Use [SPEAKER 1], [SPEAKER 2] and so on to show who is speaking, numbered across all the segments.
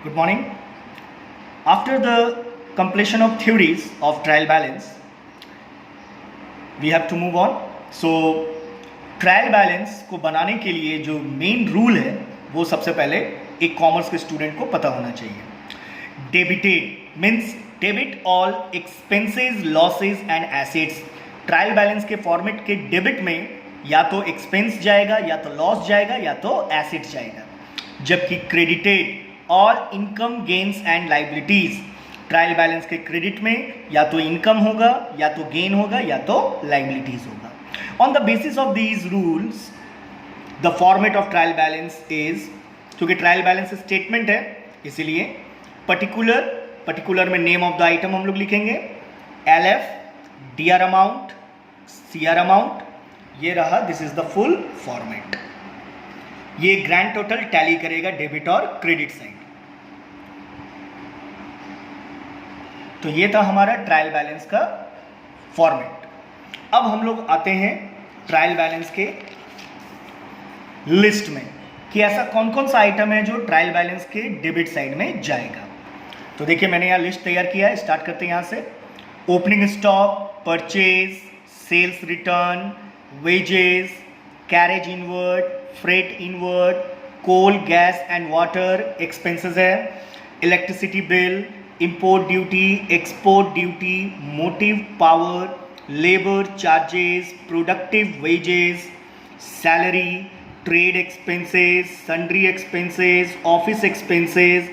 [SPEAKER 1] Good morning. After the completion of theories of trial balance, we have to move on. So trial balance को बनाने के लिए जो main rule है वो सबसे पहले एक कॉमर्स के स्टूडेंट को पता होना चाहिए. Debited means debit all expenses, losses and assets. Trial balance के फॉर्मेट के डेबिट में या तो एक्सपेंस जाएगा, या तो लॉस जाएगा, या तो एसेट जाएगा. जबकि credited all income, gains and liabilities. Trial balance के क्रेडिट में या तो इनकम होगा, या तो गेन होगा, या तो लाइबिलिटीज होगा. On the basis of these rules the format of trial balance is, क्योंकि ट्रायल बैलेंस स्टेटमेंट है इसीलिए पर्टिकुलर में नेम ऑफ द आइटम हम लोग लिखेंगे, LF, DR amount, CR amount. ये रहा, this is the full format. ये ग्रैंड टोटल टैली करेगा डेबिट और क्रेडिट साइड. तो ये था हमारा ट्रायल बैलेंस का फॉर्मेट. अब हम लोग आते हैं ट्रायल बैलेंस के लिस्ट में कि ऐसा कौन कौन सा आइटम है जो ट्रायल बैलेंस के डेबिट साइड में जाएगा. तो देखिए मैंने यहाँ लिस्ट तैयार किया है. स्टार्ट करते हैं यहाँ से. Opening stock, purchase, sales return, wages, carriage inward, freight inward, coal, gas and water expenses है. Electricity bill, import duty, export duty, motive power, labor charges, productive wages, salary, trade expenses, sundry expenses, office expenses,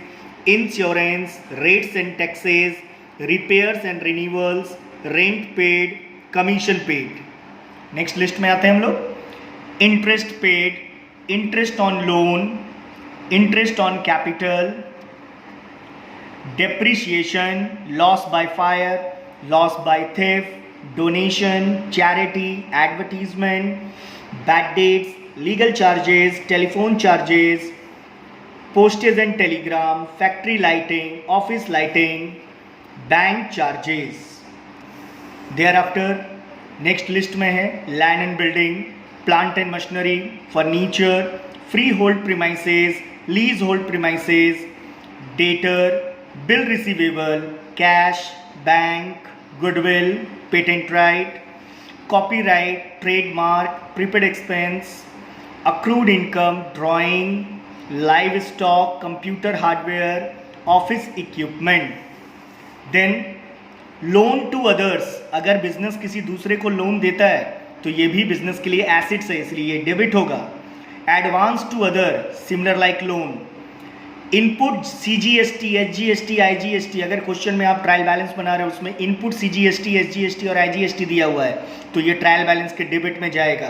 [SPEAKER 1] insurance, rates and taxes, repairs and renewals, rent paid, commission paid. Next list में आते हैं हम लोग. Interest paid, interest on loan, interest on capital, depreciation, loss by fire, loss by theft, donation, charity, advertisement, bad dates, legal charges, telephone charges, postage and telegram, factory lighting, office lighting, bank charges. Thereafter next list में है land and building, plant and machinery, furniture, freehold premises, leasehold premises, debtor, bill receivable, cash, bank, goodwill, patent right, copyright, trademark, prepaid expense, accrued income, drawing, livestock, computer hardware, office equipment. Then loan to others. अगर business किसी दूसरे को loan देता है तो ये भी business के लिए एसेट्स है, इसलिए ये डेबिट होगा. Advance to other, similar like loan. Input CGST, SGST, IGST. अगर क्वेश्चन में आप ट्रायल बैलेंस बना रहे हो उसमें इनपुट CGST, SGST और IGST दिया हुआ है तो ये ट्रायल बैलेंस के डेबिट में जाएगा.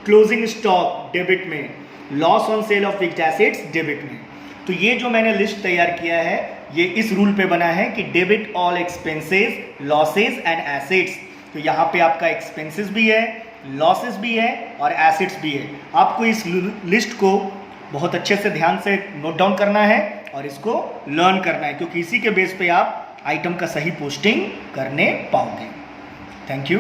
[SPEAKER 1] क्लोजिंग स्टॉक डेबिट में, loss on sale of fixed assets debit में. तो ये जो मैंने लिस्ट तैयार किया है ये इस रूल पे बना है कि debit all expenses, losses and assets. तो यहाँ पे आपका एक्सपेंसेस भी है, लॉसेज भी है और एसेट्स भी है. आपको इस लिस्ट को बहुत अच्छे से ध्यान से नोट डाउन करना है और इसको लर्न करना है, क्योंकि इसी के बेस पे आप आइटम का सही पोस्टिंग करने पाओगे. Thank you.